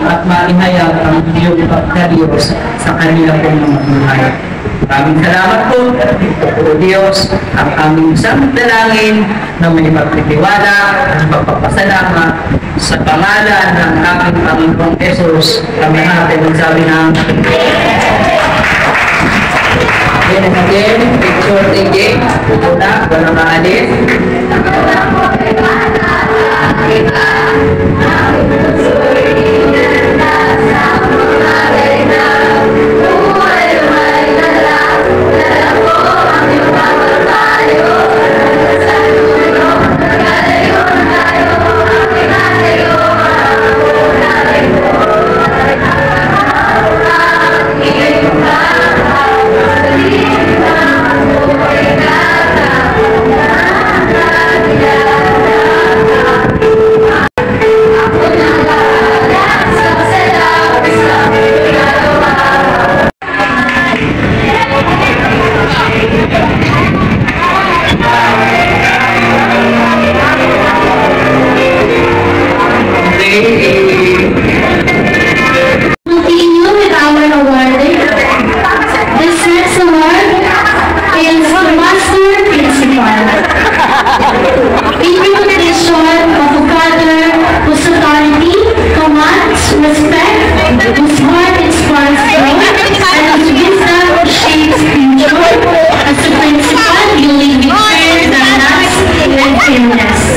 at maihayag ang iyong pagkaryos sa kanila pong mga buhay. Maraming salamat po, O Diyos, ang aming isang dalangin na may pagtitiwala at pagpapasalamat sa pangalan ng aming Panginoong Jesus. Kami natin magsabi ng again, picture taking. Una, walang maalis. As a principal, you lead with prayers and love and fairness.